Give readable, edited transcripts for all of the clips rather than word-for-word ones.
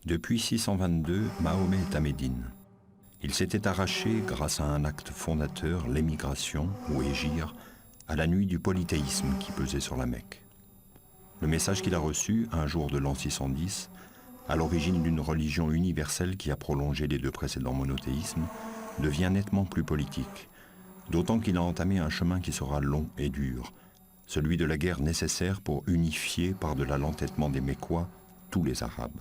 Depuis 622, Mahomet est à Médine. Il s'était arraché, grâce à un acte fondateur, l'émigration, ou hégire, à la nuit du polythéisme qui pesait sur la Mecque. Le message qu'il a reçu, un jour de l'an 610, à l'origine d'une religion universelle qui a prolongé les deux précédents monothéismes, devient nettement plus politique, d'autant qu'il a entamé un chemin qui sera long et dur, celui de la guerre nécessaire pour unifier, par-delà l'entêtement des Mécois, tous les Arabes.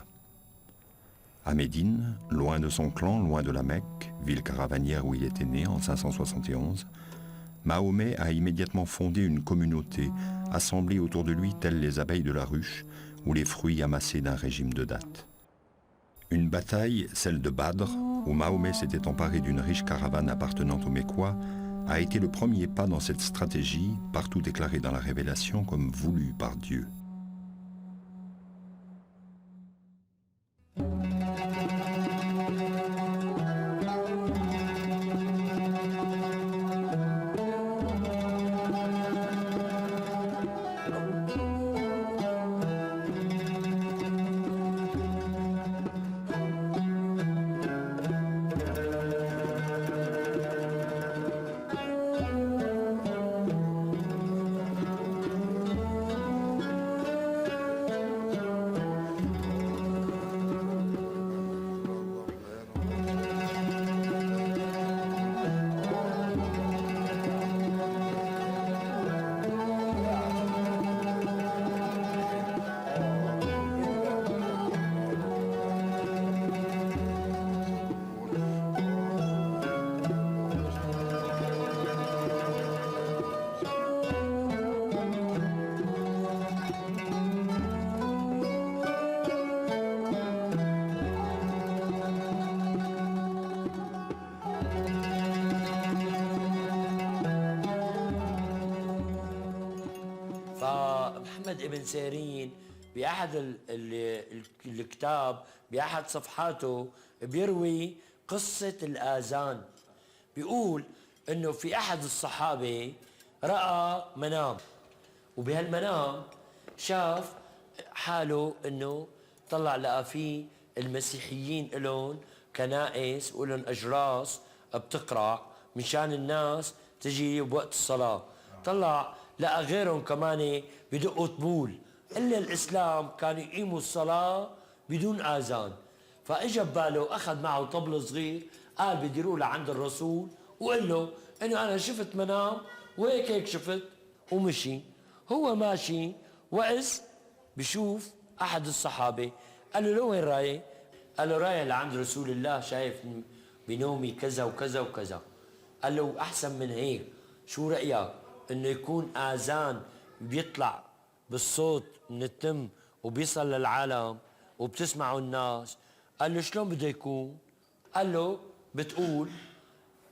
À Médine, loin de son clan, loin de la Mecque, ville caravanière où il était né en 571, Mahomet a immédiatement fondé une communauté assemblée autour de lui telles les abeilles de la ruche ou les fruits amassés d'un régime de dattes. Une bataille, celle de Badr, où Mahomet s'était emparé d'une riche caravane appartenant aux Mécois, a été le premier pas dans cette stratégie, partout déclarée dans la Révélation comme voulue par Dieu. فمحمد ابن سيرين بأحد الكتاب بأحد صفحاته بيروي قصة الآذان. بيقول إنه في أحد الصحابة رأى منام، وبهالمنام شاف حاله إنه طلع لقى فيه المسيحيين إلهم كنائس ولهم أجراس بتقرع مشان الناس تجي بوقت الصلاة. طلع لقى غيرهم كمان بدقوا طبول، إلا الإسلام كانوا يقيموا الصلاة بدون آذان. فإجا بباله أخذ معه طبل صغير، قال بدي روح لعند الرسول وقال له إنه أنا شفت منام وهيك شفت، ومشي. هو ماشي وإذ بشوف أحد الصحابة، قال له لوين رايح؟ قال له رايح لعند رسول الله، شايف بنومي كذا وكذا وكذا. قال له أحسن من هيك، شو رأيك إنه يكون آذان بيطلع بالصوت من التم وبيصل للعالم وبتسمعوا الناس؟ قال له شلون بده يكون؟ قال له بتقول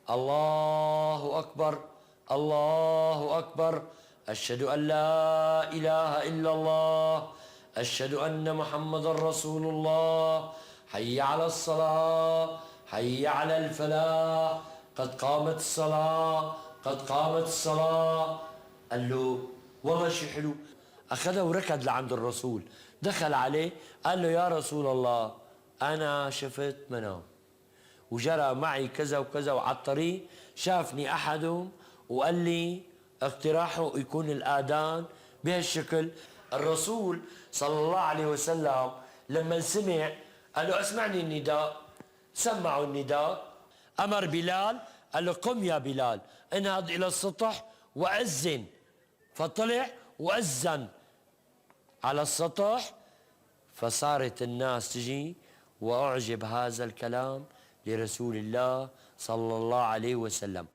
الله أكبر الله أكبر أشهد أن لا إله إلا الله أشهد أن محمد رسول الله حي على الصلاة حي على الفلاح قد قامت الصلاة قد قامت الصلاة. قال له والله شي حلو. أخذه وركض لعند الرسول، دخل عليه قال له يا رسول الله أنا شفت منام وجرى معي كذا وكذا، وعلى الطريق شافني أحدهم وقال لي اقتراحه يكون الآذان بهالشكل. الرسول صلى الله عليه وسلم لما سمع قال له اسمعني النداء، سمعوا النداء، أمر بلال قال له قم يا بلال انهض إلى السطح وأذن. فطلع وأذن على السطح، فصارت الناس تجي وأعجب هذا الكلام لرسول الله صلى الله عليه وسلم.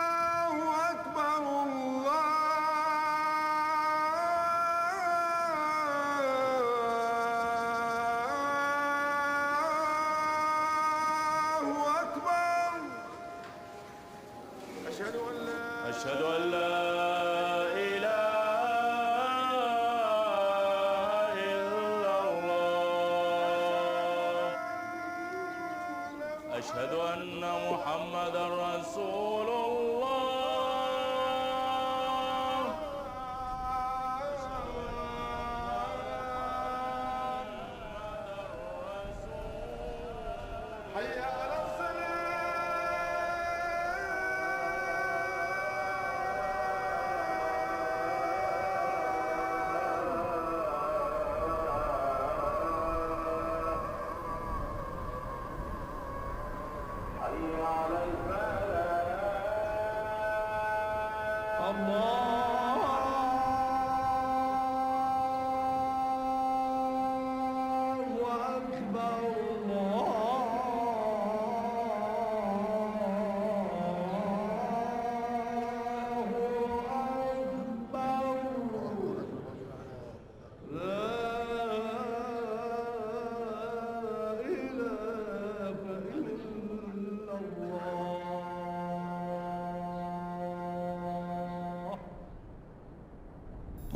الله أكبر الله أشهد أن لا إله إلا الله أشهد أن محمدا رسول الله حي على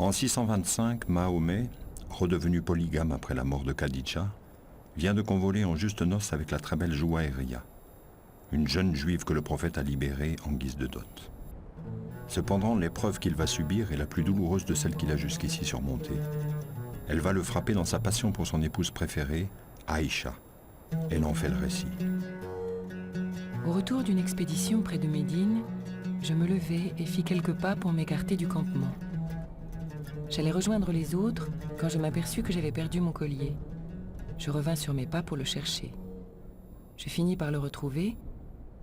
En 625, Mahomet, redevenu polygame après la mort de Khadija, vient de convoler en juste noces avec la très belle Jouaïria, une jeune juive que le prophète a libérée en guise de dot. Cependant, l'épreuve qu'il va subir est la plus douloureuse de celle qu'il a jusqu'ici surmontée. Elle va le frapper dans sa passion pour son épouse préférée, Aïcha. Elle en fait le récit. Au retour d'une expédition près de Médine, je me levai et fis quelques pas pour m'écarter du campement. J'allais rejoindre les autres quand je m'aperçus que j'avais perdu mon collier. Je revins sur mes pas pour le chercher. Je finis par le retrouver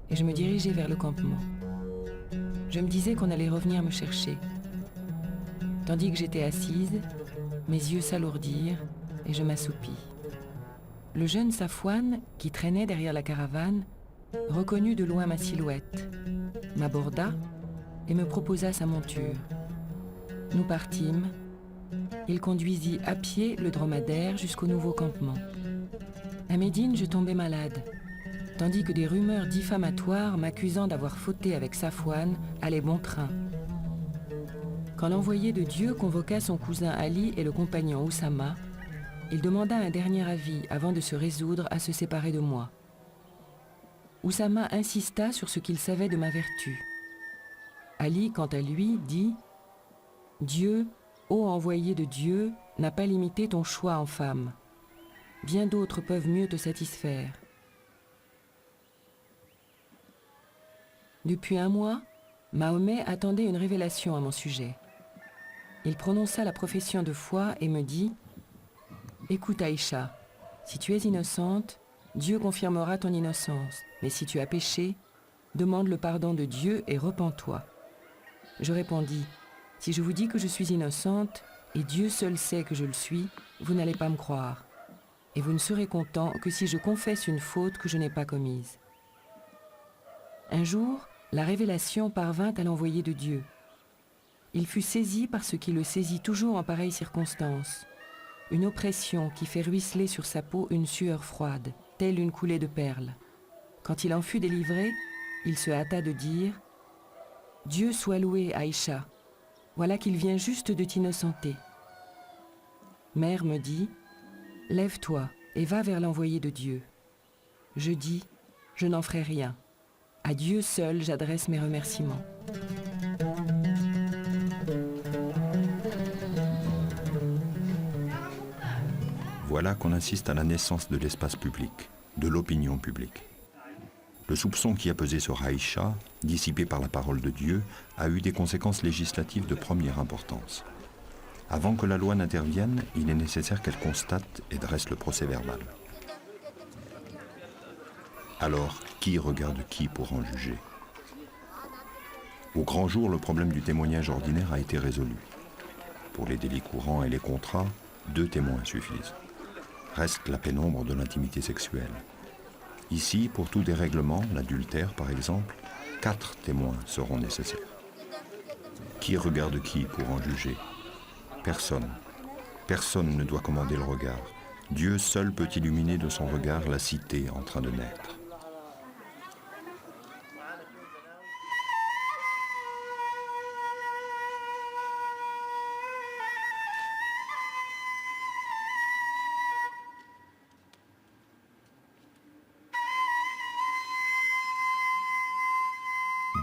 et je me dirigeai vers le campement. Je me disais qu'on allait revenir me chercher. Tandis que j'étais assise, mes yeux s'alourdirent et je m'assoupis. Le jeune Safouane, qui traînait derrière la caravane, reconnut de loin ma silhouette, m'aborda et me proposa sa monture. Nous partîmes. Il conduisit à pied le dromadaire jusqu'au nouveau campement. À Médine, je tombais malade, tandis que des rumeurs diffamatoires m'accusant d'avoir fauté avec Safouane allaient bon train. Quand l'envoyé de Dieu convoqua son cousin Ali et le compagnon Oussama, il demanda un dernier avis avant de se résoudre à se séparer de moi. Oussama insista sur ce qu'il savait de ma vertu. Ali, quant à lui, dit « Dieu, ô envoyé de Dieu, n'a pas limité ton choix en femme. Bien d'autres peuvent mieux te satisfaire. » Depuis un mois, Mahomet attendait une révélation à mon sujet. Il prononça la profession de foi et me dit « Écoute Aïcha, si tu es innocente, Dieu confirmera ton innocence, mais si tu as péché, demande le pardon de Dieu et repens-toi. » Je répondis « Si je vous dis que je suis innocente, et Dieu seul sait que je le suis, vous n'allez pas me croire. Et vous ne serez content que si je confesse une faute que je n'ai pas commise. » Un jour, la révélation parvint à l'envoyé de Dieu. Il fut saisi par ce qui le saisit toujours en pareille circonstance. Une oppression qui fait ruisseler sur sa peau une sueur froide, telle une coulée de perles. Quand il en fut délivré, il se hâta de dire « Dieu soit loué, Aïcha. Voilà qu'il vient juste de t'innocenter. » Mère me dit « Lève-toi et va vers l'envoyé de Dieu. » Je dis « Je n'en ferai rien. À Dieu seul j'adresse mes remerciements. » Voilà qu'on assiste à la naissance de l'espace public, de l'opinion publique. Le soupçon qui a pesé sur Aïcha, dissipé par la parole de Dieu, a eu des conséquences législatives de première importance. Avant que la loi n'intervienne, il est nécessaire qu'elle constate et dresse le procès-verbal. Alors, qui regarde qui pour en juger? Au grand jour, le problème du témoignage ordinaire a été résolu. Pour les délits courants et les contrats, 2 témoins suffisent. Reste la pénombre de l'intimité sexuelle. Ici, pour tout dérèglement, l'adultère par exemple, 4 témoins seront nécessaires. Qui regarde qui pour en juger? Personne. Personne ne doit commander le regard. Dieu seul peut illuminer de son regard la cité en train de naître.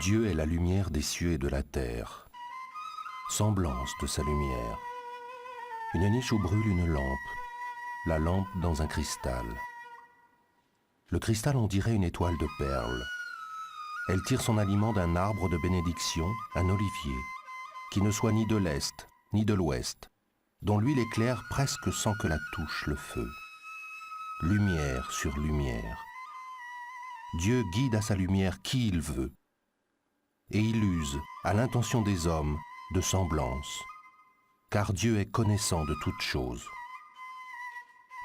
Dieu est la lumière des cieux et de la terre, semblance de sa lumière. Une niche où brûle une lampe, la lampe dans un cristal. Le cristal on dirait une étoile de perles. Elle tire son aliment d'un arbre de bénédiction, un olivier, qui ne soit ni de l'Est ni de l'Ouest, dont l'huile éclaire presque sans que la touche le feu. Lumière sur lumière. Dieu guide à sa lumière qui il veut, et il use, à l'intention des hommes, de semblance, car Dieu est connaissant de toutes choses.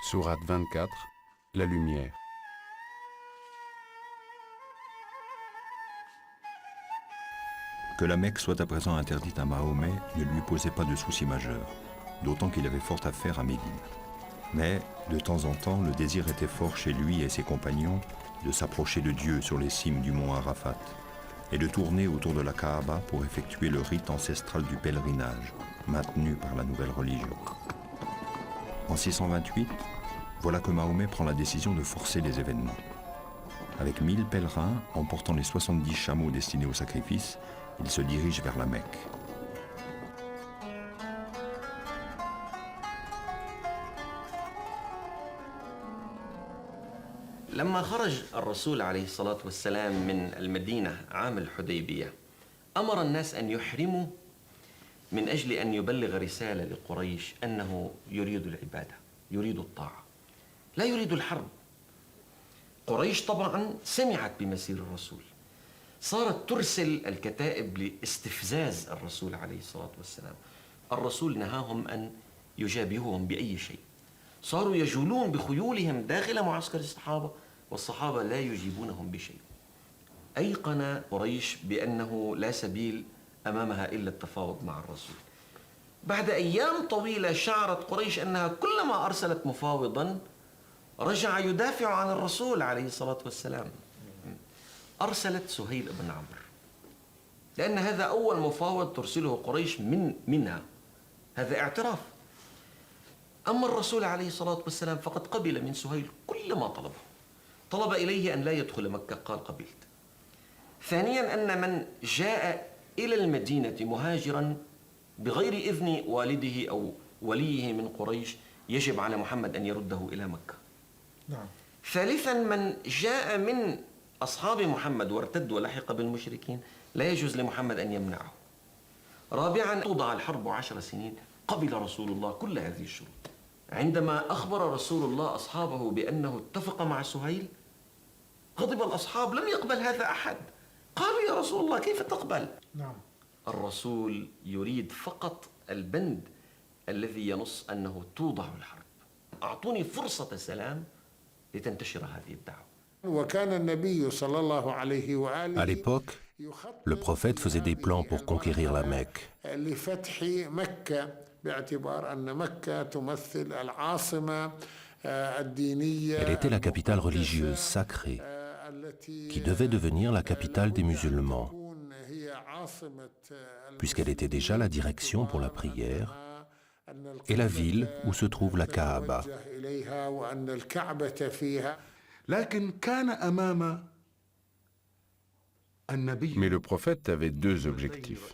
Sourate 24, la lumière. Que la Mecque soit à présent interdite à Mahomet ne lui posait pas de souci majeur, d'autant qu'il avait fort à faire à Médine. Mais, de temps en temps, le désir était fort chez lui et ses compagnons de s'approcher de Dieu sur les cimes du mont Arafat et de tourner autour de la Kaaba pour effectuer le rite ancestral du pèlerinage, maintenu par la nouvelle religion. En 628, voilà que Mahomet prend la décision de forcer les événements. Avec 1000 pèlerins, emportant les 70 chameaux destinés au sacrifice, il se dirige vers la Mecque. لما خرج الرسول عليه الصلاة والسلام من المدينة عام الحديبية أمر الناس أن يحرموا من أجل أن يبلغ رسالة لقريش أنه يريد العبادة يريد الطاعة لا يريد الحرب. قريش طبعا سمعت بمسير الرسول، صارت ترسل الكتائب لاستفزاز الرسول عليه الصلاة والسلام. الرسول نهاهم أن يجابههم بأي شيء. صاروا يجولون بخيولهم داخل معسكر الصحابة والصحابة لا يجيبونهم بشيء. أيقن قريش بأنه لا سبيل أمامها إلا التفاوض مع الرسول. بعد أيام طويلة شعرت قريش أنها كلما أرسلت مفاوضا رجع يدافع عن الرسول عليه الصلاة والسلام. أرسلت سهيل بن عمرو لأن هذا أول مفاوض ترسله قريش منها، هذا اعتراف. أما الرسول عليه الصلاة والسلام فقد قبل من سهيل كل ما طلبه. طلب إليه أن لا يدخل مكة، قال قبلت. ثانيا أن من جاء إلى المدينة مهاجرا بغير إذن والده أو وليه من قريش يجب على محمد أن يرده إلى مكة. نعم. ثالثا من جاء من أصحاب محمد وارتد ولحق بالمشركين لا يجوز لمحمد أن يمنعه. رابعا توضع الحرب 10 سنين، قبل رسول الله كل هذه الشروط. عندما أخبر رسول الله أصحابه بأنه اتفق مع سهيل غضب الأصحاب، لم يقبل هذا أحد. قالوا يا رسول الله كيف تقبل؟ نعم. الرسول يريد فقط البند الذي ينص أنه توضع الحرب. أعطوني فرصة سلام لتنتشر هذه الدعوة. وكان النبي صلى الله عليه وآله. À l'époque, le prophète faisait des plans pour conquérir la Mecque. لفتح مكة باعتبار أن مكة تمثل العاصمة الدينية. Elle était la capitale religieuse sacrée qui devait devenir la capitale des musulmans, puisqu'elle était déjà la direction pour la prière et la ville où se trouve la Kaaba. Mais le prophète avait deux objectifs.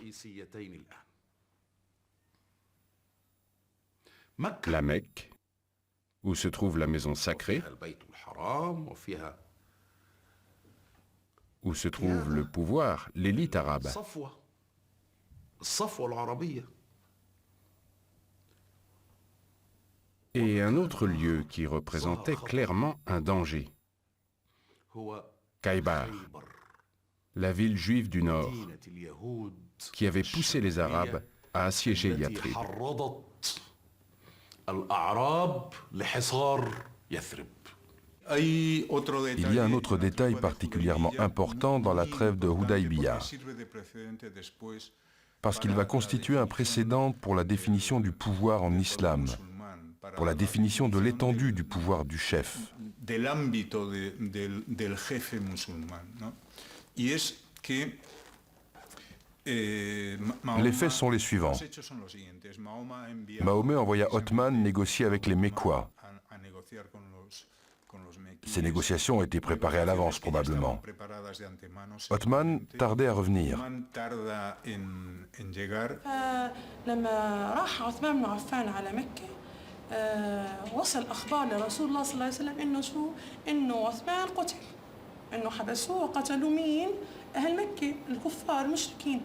La Mecque, où se trouve la maison sacrée, où se trouve le pouvoir, l'élite arabe. Et un autre lieu qui représentait clairement un danger. Khaybar, la ville juive du Nord, qui avait poussé les Arabes à assiéger Yathrib. Il y a un autre détail particulièrement important dans la trêve de Hudaybiya, parce qu'il va constituer un précédent pour la définition du pouvoir en islam, pour la définition de l'étendue du pouvoir du chef. Les faits sont les suivants. Mahomet envoya Othman négocier avec les Mécois. Ces négociations ont été préparées à l'avance probablement. Othman tardait à revenir. لما راح عثمان بن عفان على مكة وصل أخبار لرسول الله صلى الله عليه وسلم إنه عثمان قتل، إنه حبسوه وقتلوا مين؟ أهل مكة الكفار المشركين.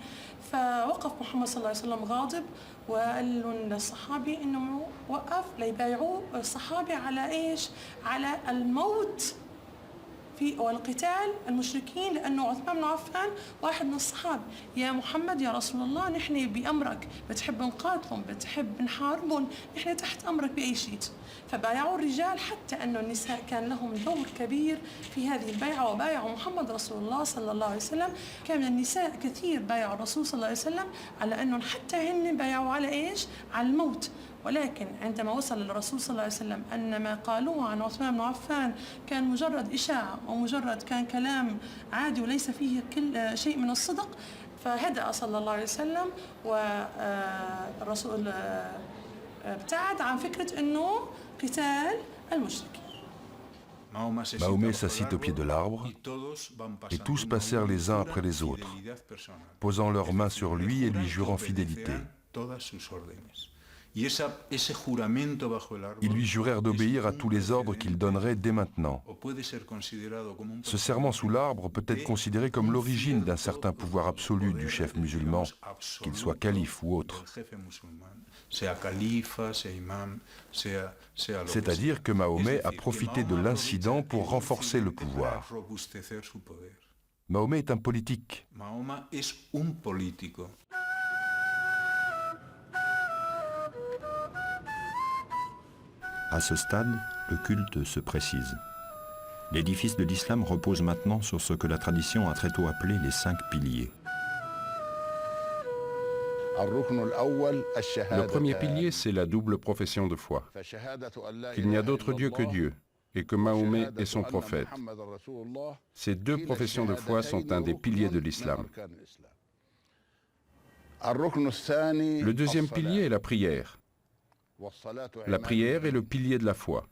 فوقف محمد صلى الله عليه وسلم غاضب وقال لهم للصحابي إنه وقف ليبايعوا الصحابي على إيش؟ على الموت والقتال المشركين، لأنه عثمان بن عفان واحد من الصحابة. يا محمد يا رسول الله نحن بأمرك، بتحب نقاتلهم، بتحب نحاربهم، نحن تحت أمرك بأي شيء. فبايعوا الرجال حتى أن النساء كان لهم دور كبير في هذه البيعة، وبايعوا محمد رسول الله صلى الله عليه وسلم. كان النساء كثير بايعوا الرسول صلى الله عليه وسلم على أنهم حتى هن بايعوا على إيش؟ على الموت. ولكن عندما وصل الرسول صلى الله عليه وسلم أن ما قالوه عن عثمان بن عفان كان مجرد إشاعة ومجرد كان كلام عادي وليس فيه كل شيء من الصدق، فهدأ صلى الله عليه وسلم والرسول ابتعد عن فكرة أنه قتال المشركين. Mahomet s'assit au pied de l'arbre et tous passèrent les uns après les autres, posant leurs mains sur lui et lui jurant fidélité. Ils lui jurèrent d'obéir à tous les ordres qu'il donnerait dès maintenant. Ce serment sous l'arbre peut être considéré comme l'origine d'un certain pouvoir absolu du chef musulman, qu'il soit calife ou autre. C'est-à-dire que Mahomet a profité de l'incident pour renforcer le pouvoir. Mahomet est un politique. À ce stade, le culte se précise. L'édifice de l'islam repose maintenant sur ce que la tradition a très tôt appelé les 5 piliers. Le premier pilier, c'est la double profession de foi, qu'il n'y a d'autre Dieu que Dieu, et que Mahomet est son prophète. Ces deux professions de foi sont un des piliers de l'islam. Le deuxième pilier est la prière. La prière est le pilier de la foi.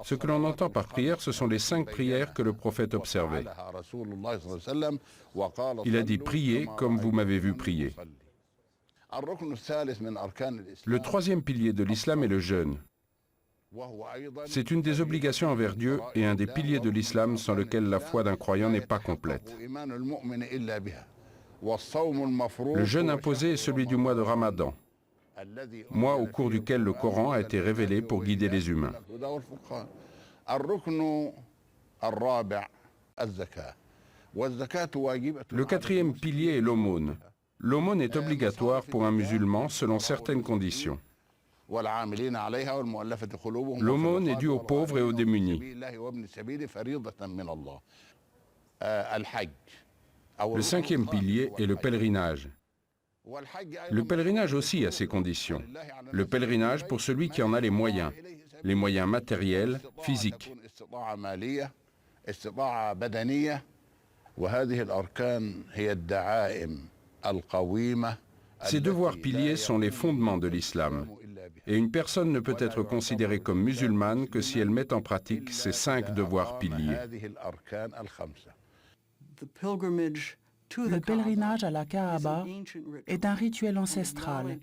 Ce que l'on entend par prière, ce sont les 5 prières que le prophète observait. Il a dit « Priez comme vous m'avez vu prier ». Le troisième pilier de l'islam est le jeûne. C'est une des obligations envers Dieu et un des piliers de l'islam sans lequel la foi d'un croyant n'est pas complète. Le jeûne imposé est celui du mois de Ramadan, mois au cours duquel le Coran a été révélé pour guider les humains. Le quatrième pilier est l'aumône. L'aumône est obligatoire pour un musulman selon certaines conditions. L'aumône est due aux pauvres et aux démunis. Le cinquième pilier est le pèlerinage. Le pèlerinage aussi a ses conditions. Le pèlerinage pour celui qui en a les moyens matériels, physiques. Ces devoirs piliers sont les fondements de l'islam. Et une personne ne peut être considérée comme musulmane que si elle met en pratique ces 5 devoirs piliers. Le pèlerinage à la Kaaba est un rituel ancestral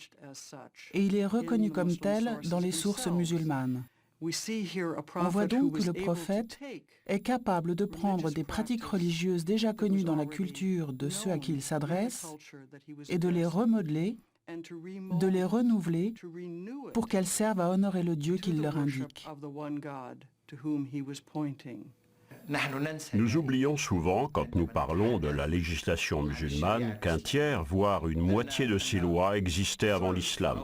et il est reconnu comme tel dans les sources musulmanes. On voit donc que le prophète est capable de prendre des pratiques religieuses déjà connues dans la culture de ceux à qui il s'adresse et de les remodeler, de les renouveler pour qu'elles servent à honorer le Dieu qu'il leur indique. Nous oublions souvent, quand nous parlons de la législation musulmane, qu'un tiers, voire une moitié de ces lois existaient avant l'islam,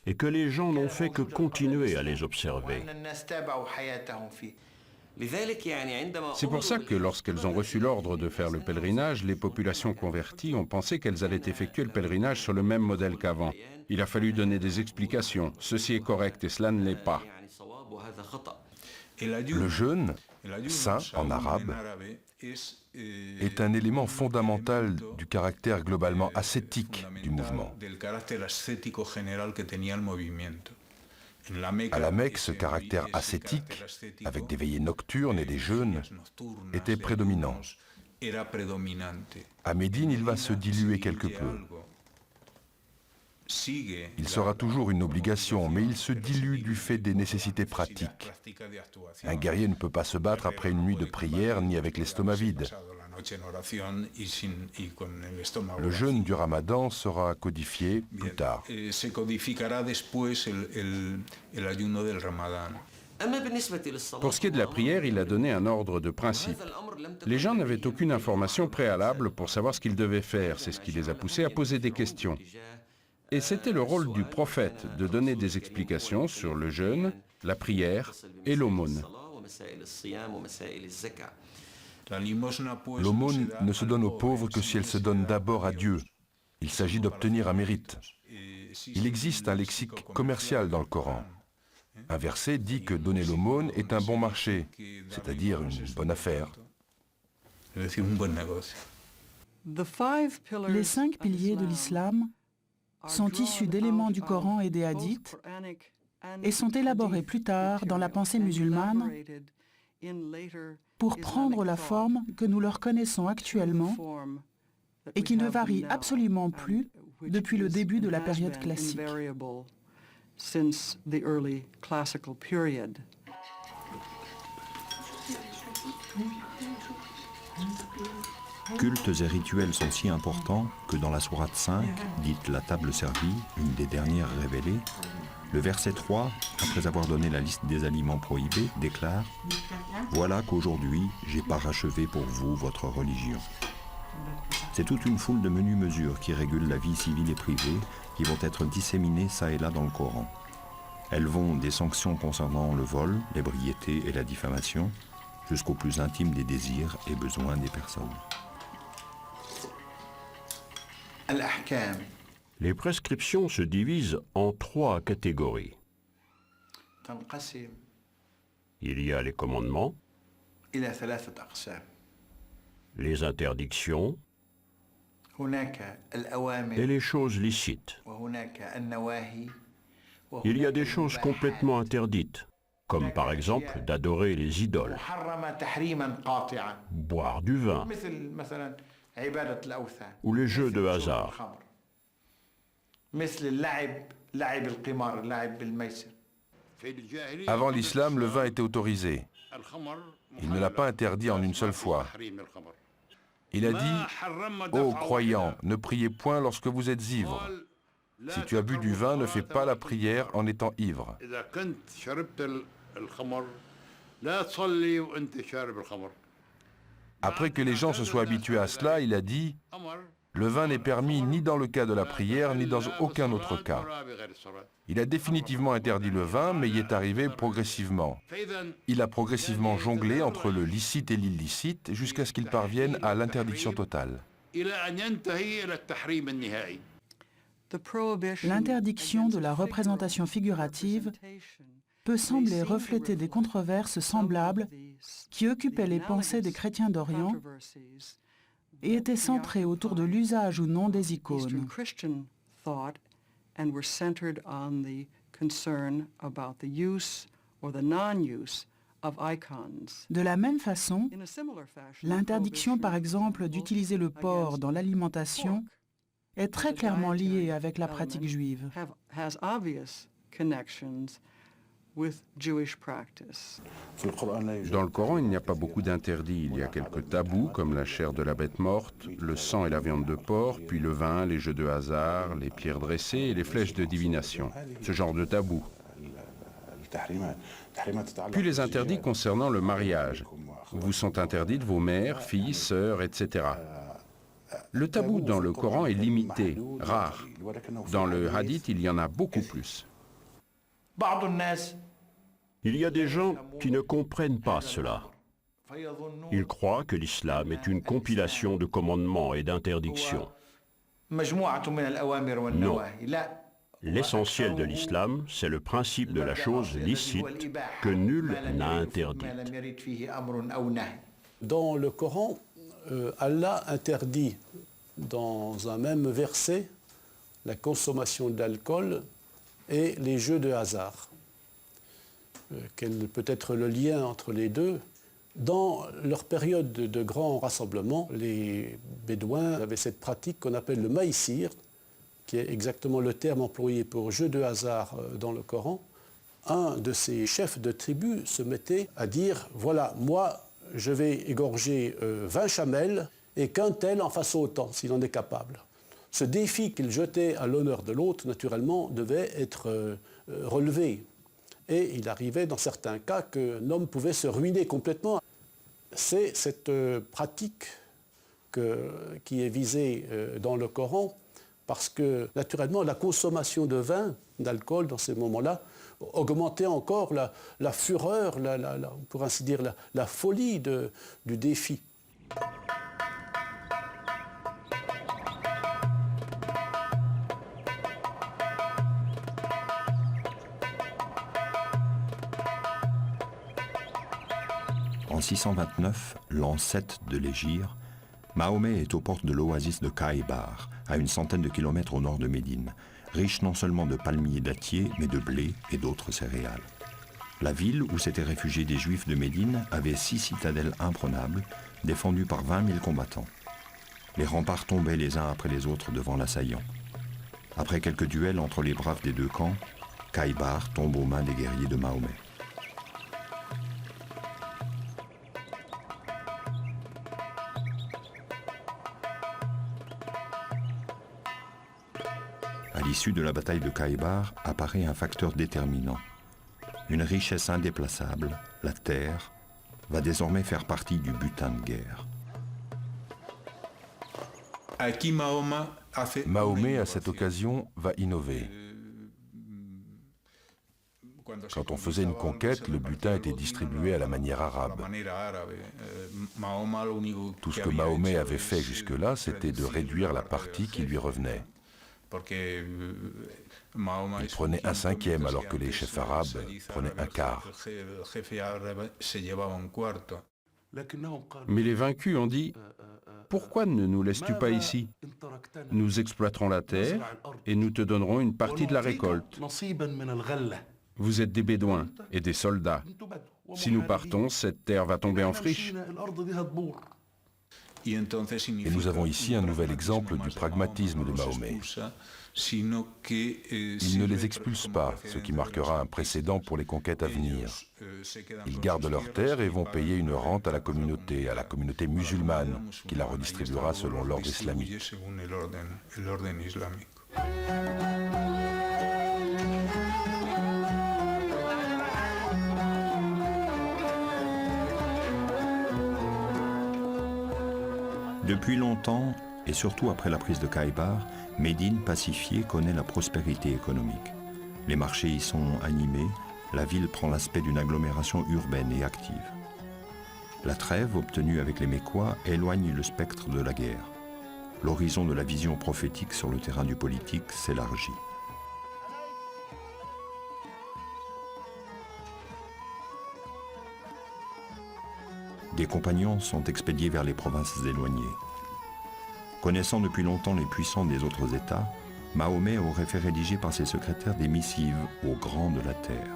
et que les gens n'ont fait que continuer à les observer. C'est pour ça que lorsqu'elles ont reçu l'ordre de faire le pèlerinage, les populations converties ont pensé qu'elles allaient effectuer le pèlerinage sur le même modèle qu'avant. Il a fallu donner des explications. Ceci est correct et cela ne l'est pas. Le jeûne, saint en arabe, est un élément fondamental du caractère globalement ascétique du mouvement. À la Mecque, ce caractère ascétique, avec des veillées nocturnes et des jeûnes, était prédominant. À Médine, il va se diluer quelque peu. Il sera toujours une obligation, mais il se dilue du fait des nécessités pratiques. Un guerrier ne peut pas se battre après une nuit de prière ni avec l'estomac vide. Le jeûne du Ramadan sera codifié plus tard. Pour ce qui est de la prière, il a donné un ordre de principe. Les gens n'avaient aucune information préalable pour savoir ce qu'ils devaient faire. C'est ce qui les a poussés à poser des questions. Et c'était le rôle du prophète de donner des explications sur le jeûne, la prière et l'aumône. L'aumône ne se donne aux pauvres que si elle se donne d'abord à Dieu. Il s'agit d'obtenir un mérite. Il existe un lexique commercial dans le Coran. Un verset dit que donner l'aumône est un bon marché, c'est-à-dire une bonne affaire. Les 5 piliers de l'islam sont issus d'éléments du Coran et des hadiths et sont élaborés plus tard dans la pensée musulmane pour prendre la forme que nous leur connaissons actuellement et qui ne varie absolument plus depuis le début de la période classique. Cultes et rituels sont si importants que dans la sourate 5, dite la table servie, une des dernières révélées, le verset 3, après avoir donné la liste des aliments prohibés, déclare « Voilà qu'aujourd'hui j'ai parachevé pour vous votre religion ». C'est toute une foule de menues mesures qui régulent la vie civile et privée qui vont être disséminées ça et là dans le Coran. Elles vont des sanctions concernant le vol, l'ébriété et la diffamation, jusqu'au plus intime des désirs et besoins des personnes. Les prescriptions se divisent en 3 catégories. Il y a les commandements, les interdictions et les choses licites. Il y a des choses complètement interdites, comme par exemple d'adorer les idoles, boire du vin ou les jeux de hasard. Avant l'islam, le vin était autorisé. Il ne l'a pas interdit en une seule fois. Il a dit « Ô croyants, ne priez point lorsque vous êtes ivres. Si tu as bu du vin, ne fais pas la prière en étant ivre. » Après que les gens se soient habitués à cela, il a dit « Le vin n'est permis ni dans le cas de la prière, ni dans aucun autre cas. » Il a définitivement interdit le vin, mais y est arrivé progressivement. Il a progressivement jonglé entre le licite et l'illicite jusqu'à ce qu'il parvienne à l'interdiction totale. L'interdiction de la représentation figurative peut sembler refléter des controverses semblables qui occupaient les pensées des chrétiens d'Orient et étaient centrées autour de l'usage ou non des icônes. De la même façon, l'interdiction par exemple d'utiliser le porc dans l'alimentation est très clairement liée avec la pratique juive. Dans le Coran, il n'y a pas beaucoup d'interdits. Il y a quelques tabous, comme la chair de la bête morte, le sang et la viande de porc, puis le vin, les jeux de hasard, les pierres dressées et les flèches de divination. Ce genre de tabous. Puis les interdits concernant le mariage. Vous sont interdites vos mères, filles, sœurs, etc. Le tabou dans le Coran est limité, rare. Dans le hadith, il y en a beaucoup plus. Il y a des gens qui ne comprennent pas cela. Ils croient que l'islam est une compilation de commandements et d'interdictions. Non. L'essentiel de l'islam, c'est le principe de la chose licite que nul n'a interdite. Dans le Coran, Allah interdit dans un même verset la consommation d'alcool et les jeux de hasard. quel peut être le lien entre les deux. Dans leur période de grand rassemblement, les Bédouins avaient cette pratique qu'on appelle le maïsir, qui est exactement le terme employé pour jeu de hasard dans le Coran. Un de ces chefs de tribu se mettait à dire « Voilà, moi, je vais égorger 20 chamelles et qu'un tel en fasse autant, s'il en est capable. » Ce défi qu'il jetait à l'honneur de l'autre, naturellement, devait être relevé. Et il arrivait dans certains cas qu'un homme pouvait se ruiner complètement. C'est cette pratique qui est visée dans le Coran, parce que, naturellement, la consommation de vin, d'alcool, dans ces moments-là, augmentait encore la fureur, pour ainsi dire, la folie du défi. En 629, l'an 7 de l'Hégire, Mahomet est aux portes de l'oasis de Khaïbar, à une centaine de kilomètres au nord de Médine, riche non seulement de palmiers dattiers, mais de blé et d'autres céréales. La ville où s'étaient réfugiés des Juifs de Médine avait 6 citadelles imprenables, défendues par 20 000 combattants. Les remparts tombaient les uns après les autres devant l'assaillant. Après quelques duels entre les braves des deux camps, Khaïbar tombe aux mains des guerriers de Mahomet. À l'issue de la bataille de Khaïbar apparaît un facteur déterminant. Une richesse indéplaçable, la terre, va désormais faire partie du butin de guerre. Mahomet, à cette occasion, va innover. Quand on faisait une conquête, le butin était distribué à la manière arabe. Tout ce que Mahomet avait fait jusque-là, c'était de réduire la partie qui lui revenait. Il prenait 1/5 alors que les chefs arabes prenaient 1/4. Mais les vaincus ont dit « Pourquoi ne nous laisses-tu pas ici? Nous exploiterons la terre et nous te donnerons une partie de la récolte. Vous êtes des Bédouins et des soldats. Si nous partons, cette terre va tomber en friche. » Et nous avons ici un nouvel exemple du pragmatisme de Mahomet. Il ne les expulse pas, ce qui marquera un précédent pour les conquêtes à venir. Ils gardent leurs terres et vont payer une rente à la communauté musulmane, qui la redistribuera selon l'ordre islamique. Depuis longtemps, et surtout après la prise de Khaïbar, Médine pacifiée connaît la prospérité économique. Les marchés y sont animés, la ville prend l'aspect d'une agglomération urbaine et active. La trêve obtenue avec les Mécois éloigne le spectre de la guerre. L'horizon de la vision prophétique sur le terrain du politique s'élargit. Des compagnons sont expédiés vers les provinces éloignées. Connaissant depuis longtemps les puissants des autres États, Mahomet aurait fait rédiger par ses secrétaires des missives aux grands de la terre.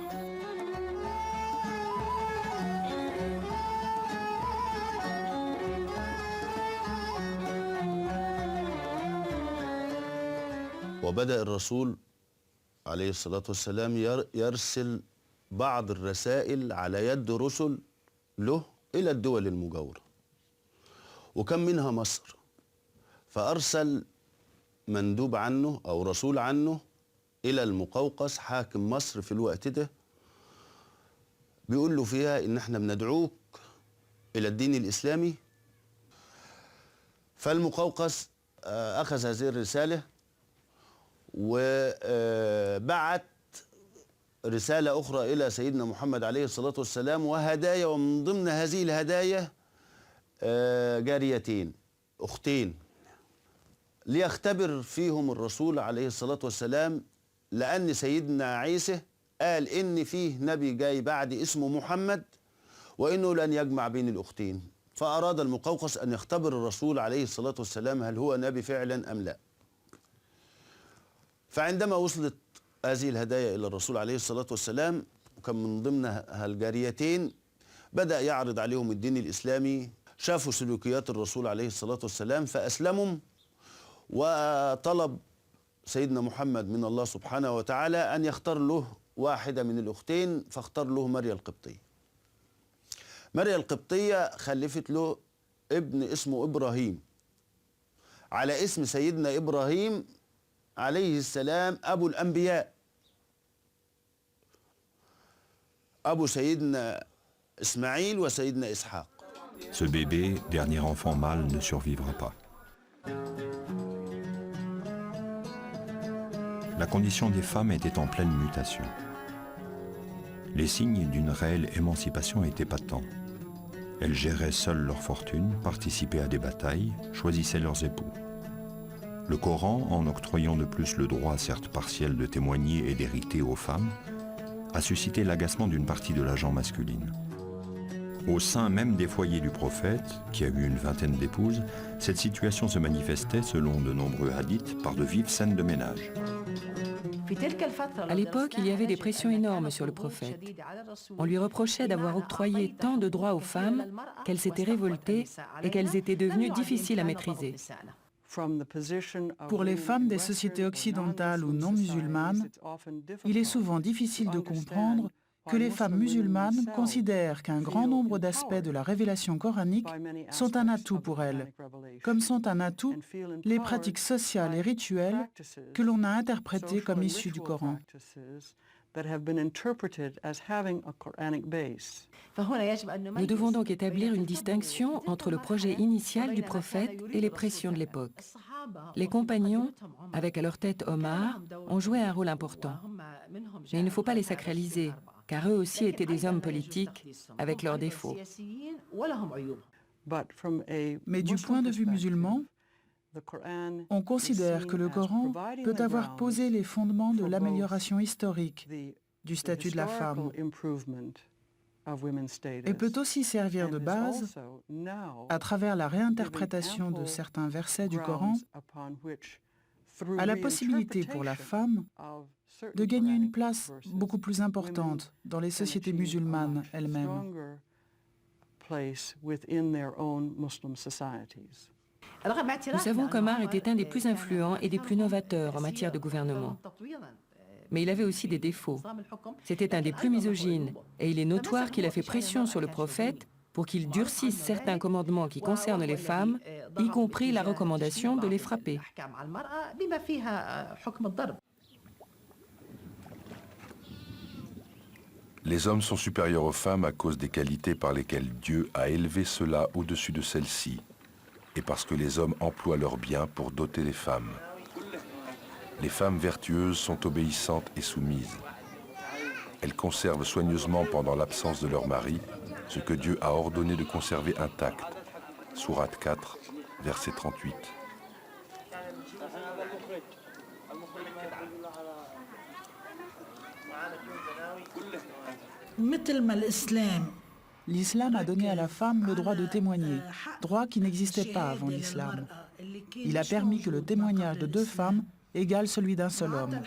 وبدأ الرسول عليه الصلاة والسلام يرسل بعض الرسائل على يد رسل له إلى الدول المجاورة وكم منها مصر فأرسل مندوب عنه أو رسول عنه إلى المقوقس حاكم مصر في الوقت ده بيقول له فيها إن احنا بندعوك إلى الدين الإسلامي. فالمقوقس أخذ هذه الرسالة وبعت رسالة أخرى إلى سيدنا محمد عليه الصلاة والسلام وهدايا، ومن ضمن هذه الهدايا جاريتين أختين ليختبر فيهم الرسول عليه الصلاة والسلام، لأن سيدنا عيسى قال إن فيه نبي جاي بعد اسمه محمد وإنه لن يجمع بين الأختين، فأراد المقوقس أن يختبر الرسول عليه الصلاة والسلام هل هو نبي فعلا أم لا. فعندما وصلت هذه الهدايا إلى الرسول عليه الصلاة والسلام وكان من ضمنها الجاريتين بدأ يعرض عليهم الدين الإسلامي شافوا سلوكيات الرسول عليه الصلاة والسلام فأسلموا وطلب سيدنا محمد من الله سبحانه وتعالى أن يختار له واحدة من الأختين فاختار له مريا القبطية. مريا القبطية خلفت له ابن اسمه إبراهيم على اسم سيدنا إبراهيم عليه السلام أبو الأنبياء، أبو سيدنا إسماعيل وسيدنا إسحاق. Ce bébé, dernier enfant mâle, ne survivra pas. La condition des femmes était en pleine mutation. Les signes d'une réelle émancipation étaient patents. Elles géraient seules leur fortune, participaient à des batailles, choisissaient leurs époux. Le Coran, en octroyant de plus le droit, certes partiel, de témoigner et d'hériter aux femmes, a suscité l'agacement d'une partie de la gent masculine. Au sein même des foyers du prophète, qui a eu une vingtaine d'épouses, cette situation se manifestait, selon de nombreux hadiths, par de vives scènes de ménage. À l'époque, il y avait des pressions énormes sur le prophète. On lui reprochait d'avoir octroyé tant de droits aux femmes qu'elles s'étaient révoltées et qu'elles étaient devenues difficiles à maîtriser. Pour les femmes des sociétés occidentales ou non musulmanes, il est souvent difficile de comprendre que les femmes musulmanes considèrent qu'un grand nombre d'aspects de la révélation coranique sont un atout pour elles, comme sont un atout les pratiques sociales et rituelles que l'on a interprétées comme issues du Coran. Nous devons donc établir une distinction entre le projet initial du prophète et les pressions de l'époque. Les compagnons, avec à leur tête Omar, ont joué un rôle important. Mais il ne faut pas les sacraliser, car eux aussi étaient des hommes politiques avec leurs défauts. Mais du point de vue musulman, on considère que le Coran peut avoir posé les fondements de l'amélioration historique du statut de la femme et peut aussi servir de base, à travers la réinterprétation de certains versets du Coran, à la possibilité pour la femme de gagner une place beaucoup plus importante dans les sociétés musulmanes elles-mêmes. Nous savons qu'Omar était un des plus influents et des plus novateurs en matière de gouvernement. Mais il avait aussi des défauts. C'était un des plus misogynes, et il est notoire qu'il a fait pression sur le prophète pour qu'il durcisse certains commandements qui concernent les femmes, y compris la recommandation de les frapper. Les hommes sont supérieurs aux femmes à cause des qualités par lesquelles Dieu a élevé ceux-là au-dessus de celles-ci, et parce que les hommes emploient leurs biens pour doter les femmes. Les femmes vertueuses sont obéissantes et soumises. Elles conservent soigneusement pendant l'absence de leur mari ce que Dieu a ordonné de conserver intact. Sourate 4, verset 38. L'islam a donné à la femme le droit de témoigner, droit qui n'existait pas avant l'islam. Il a permis que le témoignage de deux femmes égale celui d'un seul homme.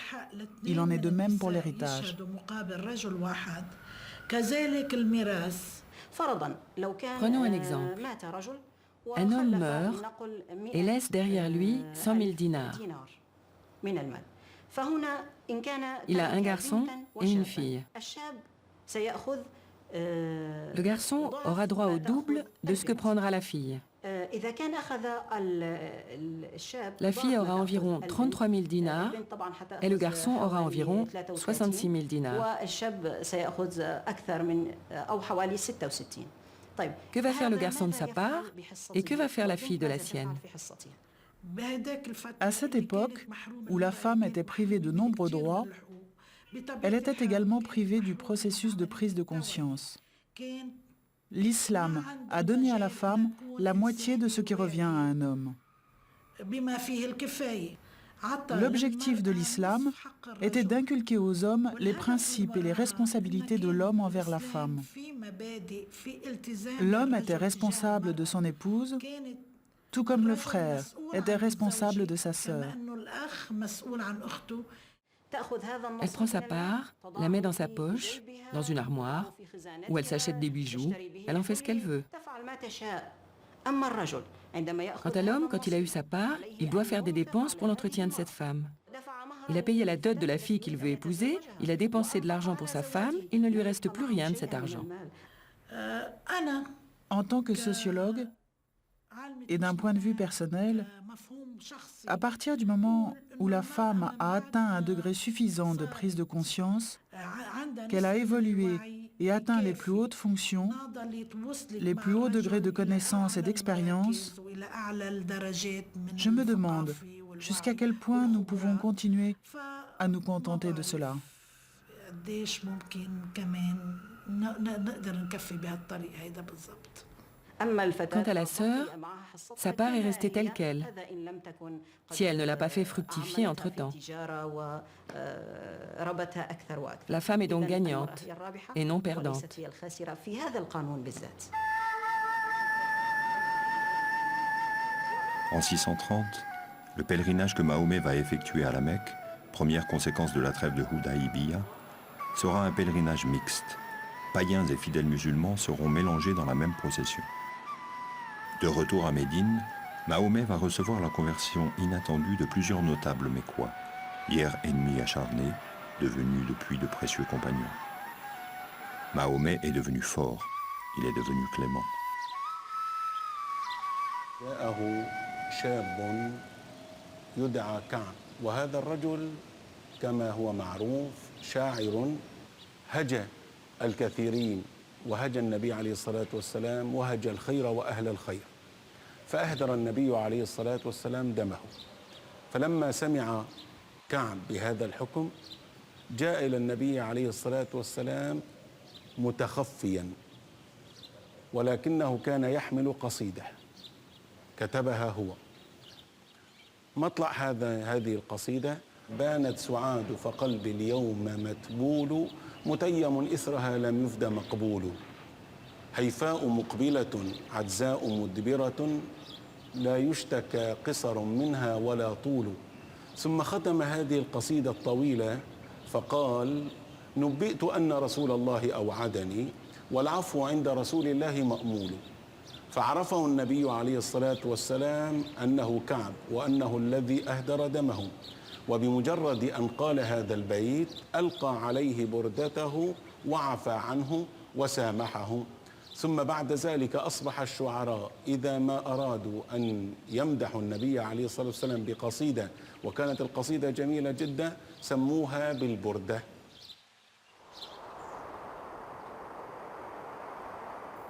Il en est de même pour l'héritage. Prenons un exemple. Un homme meurt et laisse derrière lui 100 000 dinars. Il a un garçon et une fille. Le garçon aura droit au double de ce que prendra la fille. La fille aura environ 33 000 dinars et le garçon aura environ 66 000 dinars. Que va faire le garçon de sa part et que va faire la fille de la sienne? À cette époque, où la femme était privée de nombreux droits, elle était également privée du processus de prise de conscience. L'islam a donné à la femme la moitié de ce qui revient à un homme. L'objectif de l'islam était d'inculquer aux hommes les principes et les responsabilités de l'homme envers la femme. L'homme était responsable de son épouse, tout comme le frère était responsable de sa sœur. Elle prend sa part, la met dans sa poche, dans une armoire, où elle s'achète des bijoux, elle en fait ce qu'elle veut. Quant à l'homme, quand il a eu sa part, il doit faire des dépenses pour l'entretien de cette femme. Il a payé la dot de la fille qu'il veut épouser, il a dépensé de l'argent pour sa femme, il ne lui reste plus rien de cet argent. En tant que sociologue, et d'un point de vue personnel, à partir du moment où la femme a atteint un degré suffisant de prise de conscience, qu'elle a évolué et atteint les plus hautes fonctions, les plus hauts degrés de connaissance et d'expérience, je me demande jusqu'à quel point nous pouvons continuer à nous contenter de cela. Quant à la sœur, sa part est restée telle qu'elle, si elle ne l'a pas fait fructifier entre-temps. La femme est donc gagnante et non perdante. En 630, le pèlerinage que Mahomet va effectuer à la Mecque, première conséquence de la trêve de Houdaïbiya, sera un pèlerinage mixte. Païens et fidèles musulmans seront mélangés dans la même procession. De retour à Médine, Mahomet va recevoir la conversion inattendue de plusieurs notables mécois, hier ennemis acharnés, devenus depuis de précieux compagnons. Mahomet est devenu fort, il est devenu clément. يدعى كعب وهذا الرجل كما هو معروف شاعر هجا الكثيرين وهجا النبي عليه الصلاة والسلام وهجا الخير وأهل الخير فأهدر النبي عليه الصلاة والسلام دمه فلما سمع كعب بهذا الحكم جاء إلى النبي عليه الصلاة والسلام متخفيا ولكنه كان يحمل قصيدة كتبها هو مطلع هذه القصيدة بانت سعاد فقلبي اليوم متبول متيم إثرها لم يفد مقبول هيفاء مقبلة عجزاء مدبرة لا يشتكى قصر منها ولا طول ثم ختم هذه القصيدة الطويلة فقال نبئت أن رسول الله أوعدني والعفو عند رسول الله مأمول فعرفه النبي عليه الصلاة والسلام أنه كعب وأنه الذي أهدر دمه وبمجرد أن قال هذا البيت ألقى عليه بردته وعفى عنه وسامحه ثم بعد ذلك أصبح الشعراء إذا ما أرادوا أن يمدحوا النبي عليه الصلاة والسلام بقصيدة وكانت القصيدة جميلة جدا سموها بالبردة.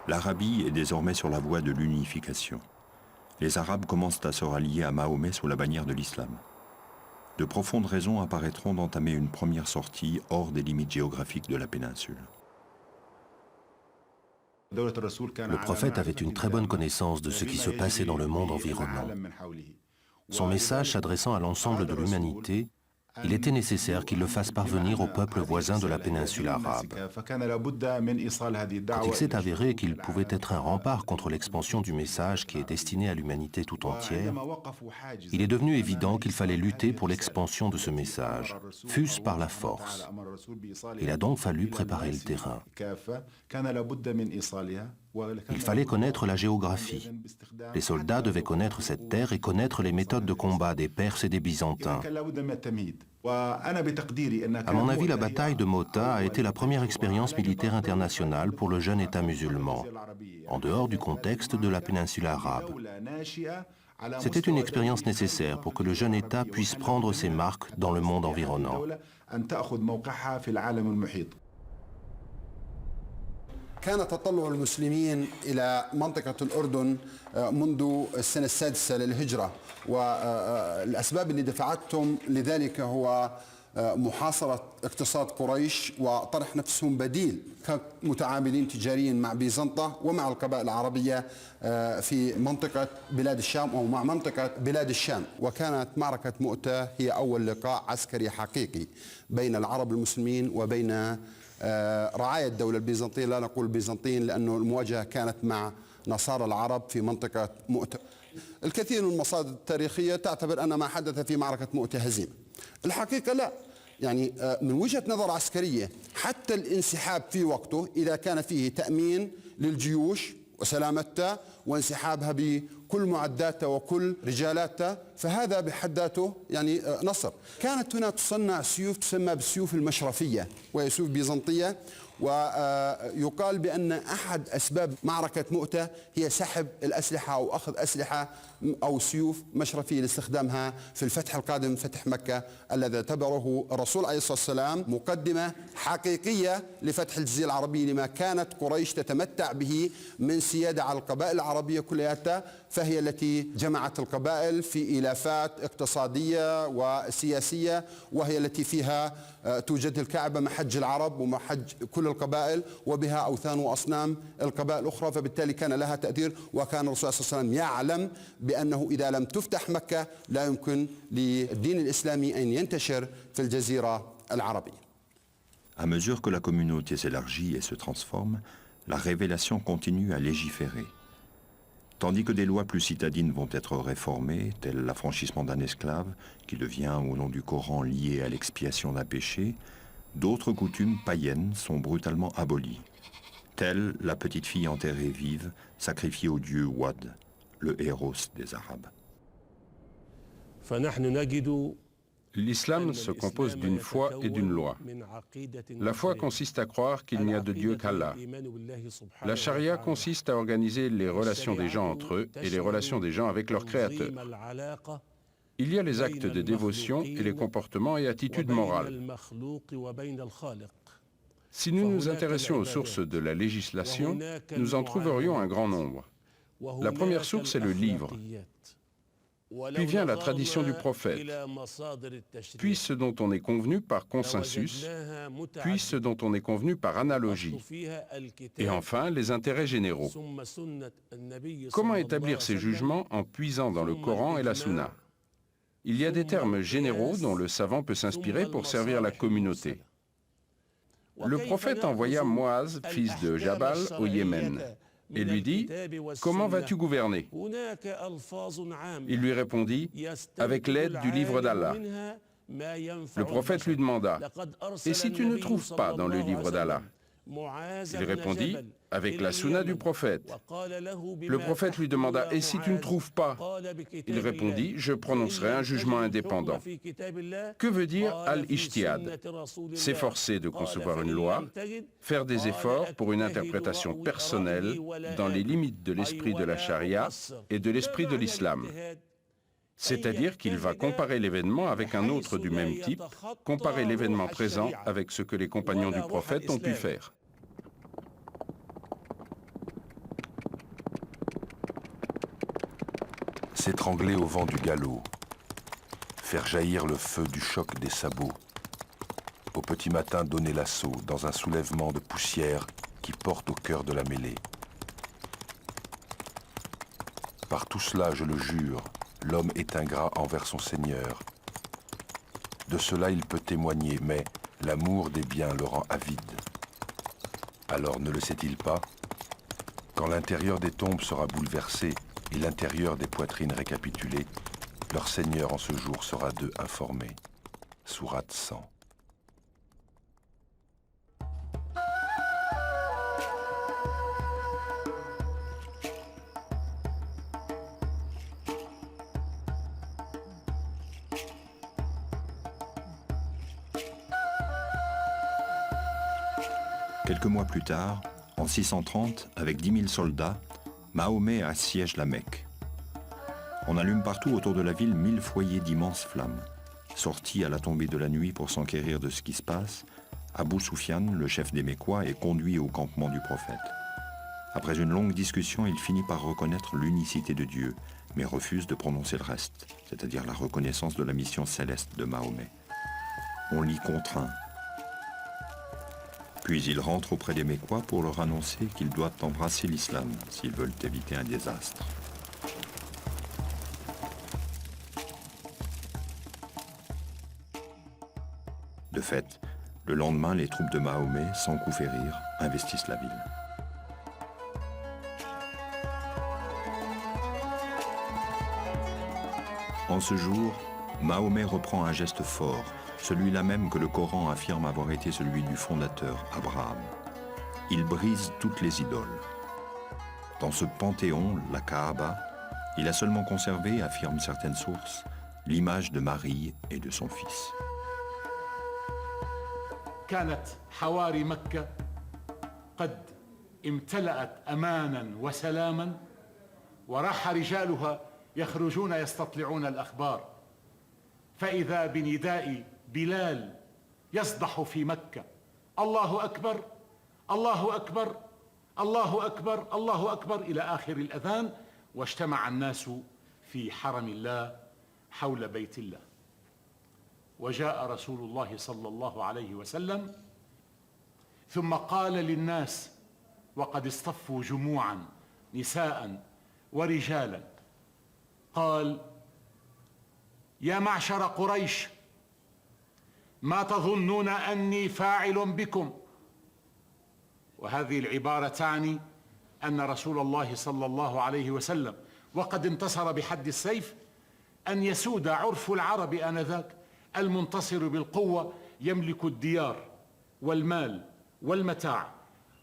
L'Arabie est désormais sur la voie de l'unification. Les Arabes commencent à se rallier à Mahomet sous la bannière de l'islam. De profondes raisons apparaîtront d'entamer une première sortie hors des limites géographiques de la péninsule. Le prophète avait une très bonne connaissance de ce qui se passait dans le monde environnant. Son message s'adressant à l'ensemble de l'humanité, il était nécessaire qu'il le fasse parvenir aux peuples voisins de la péninsule arabe. Quand il s'est avéré qu'il pouvait être un rempart contre l'expansion du message qui est destiné à l'humanité tout entière, il est devenu évident qu'il fallait lutter pour l'expansion de ce message, fût-ce par la force. Il a donc fallu préparer le terrain. Il fallait connaître la géographie. Les soldats devaient connaître cette terre et connaître les méthodes de combat des Perses et des Byzantins. À mon avis, la bataille de Mota a été la première expérience militaire internationale pour le jeune État musulman, en dehors du contexte de la péninsule arabe. C'était une expérience nécessaire pour que le jeune État puisse prendre ses marques dans le monde environnant. كان تطلع المسلمين إلى منطقة الأردن منذ السنة السادسة للهجرة والأسباب اللي دفعتهم لذلك هو محاصرة اقتصاد قريش وطرح نفسهم بديل كمتعاملين تجاريا مع بيزنطة ومع القبائل العربية في منطقة بلاد الشام أو مع منطقة بلاد الشام وكانت معركة مؤتة هي أول لقاء عسكري حقيقي بين العرب المسلمين وبين رعاية الدولة البيزنطية لا نقول البيزنطيين لأنه المواجهة كانت مع نصارى العرب في منطقة مؤتة الكثير من المصادر التاريخية تعتبر أن ما حدث في معركة مؤتة هزيمة الحقيقة لا يعني من وجهة نظر عسكرية حتى الانسحاب في وقته إذا كان فيه تأمين للجيوش وسلامتها وانسحابها بكل معداتها وكل رجالاتها، فهذا بحد ذاته يعني نصر. كانت هنا تصنع سيوف تسمى بالسيوف المشرفية، وهي سيوف بيزنطية، ويقال بأن أحد أسباب معركة مؤتة هي سحب الأسلحة أو أخذ أسلحة أو سيوف مشرفية لاستخدامها في الفتح القادم، فتح مكة الذي اعتبره الرسول عليه الصلاة والسلام مقدمة حقيقية لفتح الجزيرة العربية، لما كانت قريش تتمتع به من سيادة على القبائل العربية كلها، فهي التي جمعت القبائل في إلافات اقتصادية وسياسية، وهي التي فيها توجد الكعبة محج العرب ومحج كل القبائل، وبها أوثان وأصنام القبائل الأخرى، فبالتالي كان لها تأثير. وكان الرسول صلى الله عليه وسلم يعلم بأنه إذا لم تفتح مكة لا يمكن للدين الإسلامي أن ينتشر في الجزيرة العربية. À mesure que la communauté s'élargit et se transforme, la révélation continue à légiférer. Tandis que des lois plus citadines vont être réformées, tel l'affranchissement d'un esclave, qui devient au nom du Coran lié à l'expiation d'un péché, d'autres coutumes païennes sont brutalement abolies, telle la petite fille enterrée vive, sacrifiée au dieu Wad, le héros des Arabes. L'islam se compose d'une foi et d'une loi. La foi consiste à croire qu'il n'y a de Dieu qu'Allah. La charia consiste à organiser les relations des gens entre eux et les relations des gens avec leur Créateur. Il y a les actes de dévotion et les comportements et attitudes morales. Si nous nous intéressions aux sources de la législation, nous en trouverions un grand nombre. La première source est le livre. Puis vient la tradition du prophète, puis ce dont on est convenu par consensus, puis ce dont on est convenu par analogie, et enfin les intérêts généraux. Comment établir ces jugements en puisant dans le Coran et la Sunna? Il y a des termes généraux dont le savant peut s'inspirer pour servir la communauté. Le prophète envoya Muaz, fils de Jabal, au Yémen, et lui dit « Comment vas-tu gouverner ?» Il lui répondit « Avec l'aide du livre d'Allah ». Le prophète lui demanda « Et si tu ne trouves pas dans le livre d'Allah ?» Il répondit « Avec la sunna du prophète ». Le prophèt lui demanda « Et si tu ne trouves pas ?» Il répondit « Je prononcerai un jugement indépendant ». Que veut dire al-ijtihad? S'efforcer de concevoir une loi, faire des efforts pour une interprétation personnelle dans les limites de l'esprit de la charia et de l'esprit de l'islam. C'est-à-dire qu'il va comparer l'événement avec un autre du même type, comparer l'événement présent avec ce que les compagnons du prophète ont pu faire. S'étrangler au vent du galop, faire jaillir le feu du choc des sabots, au petit matin donner l'assaut dans un soulèvement de poussière qui porte au cœur de la mêlée. Par tout cela, je le jure, l'homme est ingrat envers son Seigneur. De cela il peut témoigner, mais l'amour des biens le rend avide. Alors ne le sait-il pas? Quand l'intérieur des tombes sera bouleversé et l'intérieur des poitrines récapitulé, leur Seigneur en ce jour sera d'eux informé. Sourate 100. Quelques mois plus tard, en 630, avec 10 000 soldats, Mahomet assiège la Mecque. On allume partout autour de la ville 1000 foyers d'immenses flammes. Sorti à la tombée de la nuit pour s'enquérir de ce qui se passe, Abu Sufyan, le chef des Mécois, est conduit au campement du prophète. Après une longue discussion, il finit par reconnaître l'unicité de Dieu, mais refuse de prononcer le reste, c'est-à-dire la reconnaissance de la mission céleste de Mahomet. On l'y contraint. Puis il rentre auprès des Mécois pour leur annoncer qu'ils doivent embrasser l'islam s'ils veulent éviter un désastre. De fait, le lendemain, les troupes de Mahomet, sans coup férir, investissent la ville. En ce jour, Mahomet reprend un geste fort, celui-là même que le Coran affirme avoir été celui du fondateur, Abraham. Il brise toutes les idoles. Dans ce panthéon, la Kaaba, il a seulement conservé, affirment certaines sources, l'image de Marie et de son fils. كانت حواري مكة قد امتلأت أمانا وسلاما وراح رجالها يخرجون يستطلعون الأخبار فإذا بنداء بلال يصدح في مكة الله أكبر الله أكبر الله أكبر الله أكبر إلى آخر الأذان واجتمع الناس في حرم الله حول بيت الله وجاء رسول الله صلى الله عليه وسلم ثم قال للناس وقد اصطفوا جموعا نساء ورجالا قال يا معشر قريش ما تظنون أني فاعل بكم وهذه العبارة تعني أن رسول الله صلى الله عليه وسلم وقد انتصر بحد السيف أن يسود عرف العرب آنذاك المنتصر بالقوة يملك الديار والمال والمتاع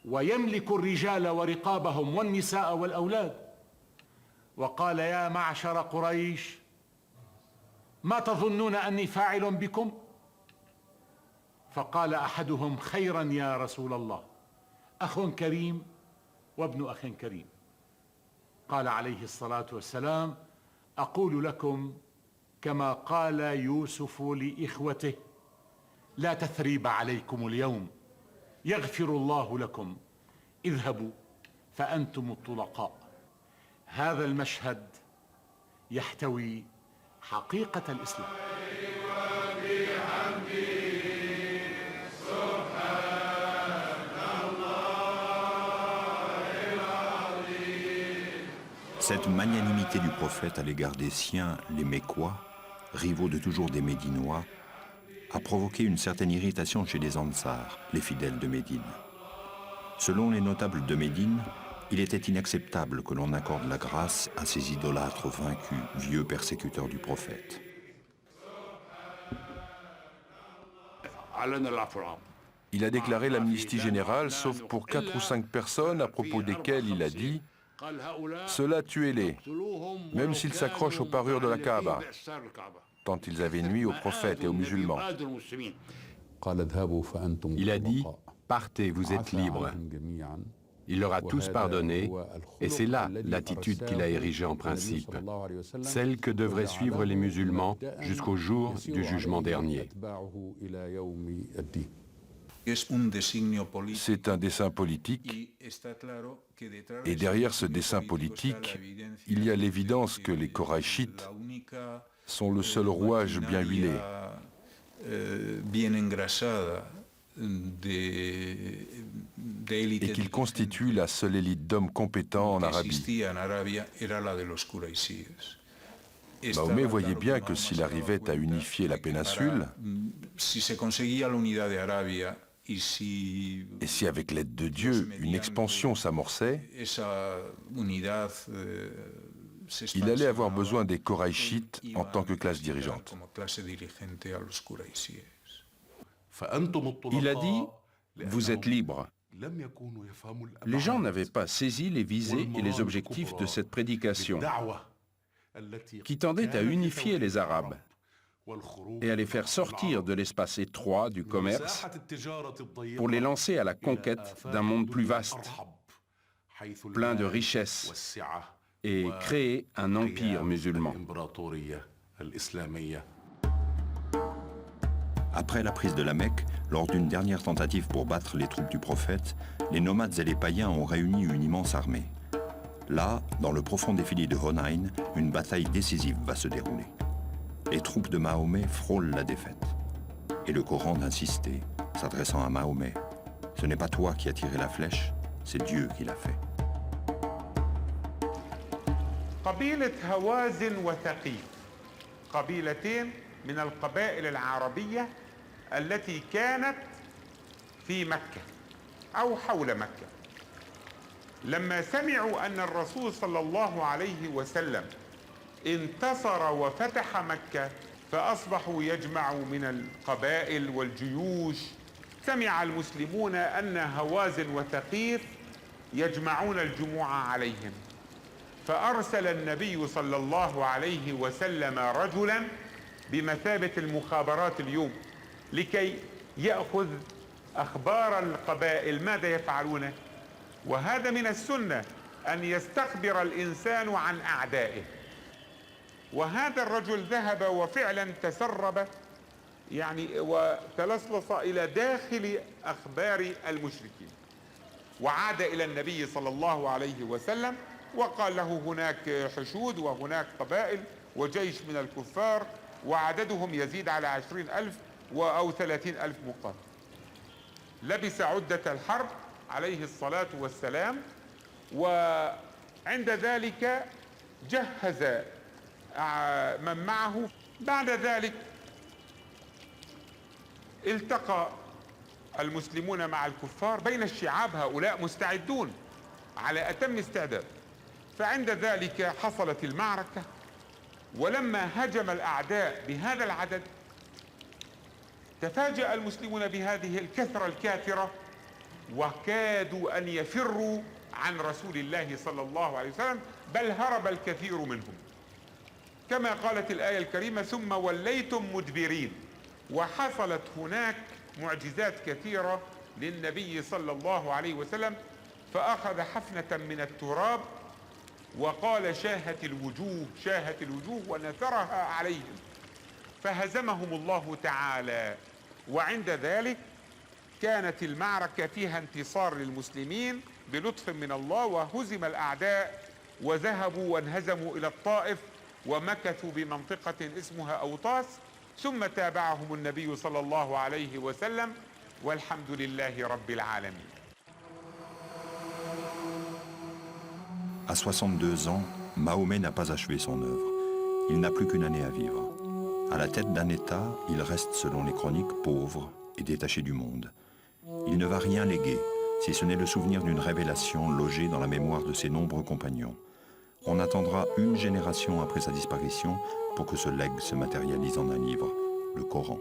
ويملك الرجال ورقابهم والنساء والأولاد وقال يا معشر قريش ما تظنون أني فاعل بكم فقال أحدهم خيرا يا رسول الله أخ كريم وابن أخ كريم قال عليه الصلاة والسلام أقول لكم كما قال يوسف لإخوته لا تثريب عليكم اليوم يغفر الله لكم اذهبوا فأنتم الطلقاء هذا المشهد يحتوي حقيقة الإسلام Cette magnanimité du prophète à l'égard des siens, les Mécois, rivaux de toujours des Médinois, a provoqué une certaine irritation chez les Ansars, les fidèles de Médine. Selon les notables de Médine, il était inacceptable que l'on accorde la grâce à ces idolâtres vaincus, vieux persécuteurs du prophète. Il a déclaré l'amnistie générale, sauf pour 4 ou 5 personnes à propos desquelles il a dit « Ceux-là, tuez-les, même s'ils s'accrochent aux parures de la Kaaba, tant ils avaient nui aux prophètes et aux musulmans. » Il a dit « Partez, vous êtes libres ». Il leur a tous pardonné, et c'est là l'attitude qu'il a érigée en principe, celle que devraient suivre les musulmans jusqu'au jour du jugement dernier. C'est un dessein politique, et derrière ce dessein politique, il y a l'évidence que les Korachites sont le seul rouage bien huilé. Et qu'ils constituent la seule élite d'hommes compétents en Arabie. Mahomet voyait bien que s'il arrivait à unifier la péninsule, et si avec l'aide de Dieu une expansion s'amorçait, il allait avoir besoin des Korachites en tant que classe dirigeante. Il a dit « Vous êtes libres ». Les gens n'avaient pas saisi les visées et les objectifs de cette prédication qui tendait à unifier les Arabes et à les faire sortir de l'espace étroit du commerce pour les lancer à la conquête d'un monde plus vaste, plein de richesses, et créer un empire musulman. Après la prise de la Mecque, lors d'une dernière tentative pour battre les troupes du prophète, les nomades et les païens ont réuni une immense armée. Là, dans le profond défilé de Hunayn, une bataille décisive va se dérouler. Les troupes de Mahomet frôlent la défaite. Et le Coran d'insister, s'adressant à Mahomet, « Ce n'est pas toi qui as tiré la flèche, c'est Dieu qui l'a fait. » قبيلة هوازن وثقيف قبيلتين من القبائل العربية التي كانت في مكة أو حول مكة لما سمعوا أن الرسول صلى الله عليه وسلم انتصر وفتح مكة فأصبحوا يجمعوا من القبائل والجيوش. سمع المسلمون أن هوازن وثقيف يجمعون الجموع عليهم، فأرسل النبي صلى الله عليه وسلم رجلا بمثابة المخابرات اليوم لكي يأخذ أخبار القبائل ماذا يفعلون. وهذا من السنة أن يستخبر الإنسان عن أعدائه. وهذا الرجل ذهب وفعلا تسرب يعني وتلصص إلى داخل أخبار المشركين، وعاد إلى النبي صلى الله عليه وسلم وقال له هناك حشود وهناك قبائل وجيش من الكفار وعددهم يزيد على 20,000 أو 30,000 مقاتل. لبس عدة الحرب عليه الصلاة والسلام، وعند ذلك جهز من معه. بعد ذلك التقى المسلمون مع الكفار بين الشعاب، هؤلاء مستعدون على أتم استعداد. فعند ذلك حصلت المعركة، ولما هجم الأعداء بهذا العدد تفاجأ المسلمون بهذه الكثرة الكاثرة، وكادوا أن يفروا عن رسول الله صلى الله عليه وسلم، بل هرب الكثير منهم كما قالت الآية الكريمة ثم وليتم مدبرين. وحصلت هناك معجزات كثيرة للنبي صلى الله عليه وسلم، فأخذ حفنة من التراب وقال شاهت الوجوه شاهت الوجوه ونثرها عليهم فهزمهم الله تعالى. وعند ذلك كانت المعركة فيها انتصار للمسلمين بلطف من الله، وهزم الأعداء وذهبوا وانهزموا إلى الطائف ومكثوا بمنطقة اسمها أوطاس، ثم تابعهم النبي صلى الله عليه وسلم، والحمد لله رب العالمين. À 62 ans, Mahomet n'a pas achevé son œuvre. Il n'a plus qu'une année à vivre. À la tête d'un État, il reste, selon les chroniques, pauvre et détaché du monde. Il ne va rien léguer, si ce n'est le souvenir d'une révélation logée dans la mémoire de ses nombreux compagnons. On attendra une génération après sa disparition pour que ce legs se matérialise en un livre, le Coran.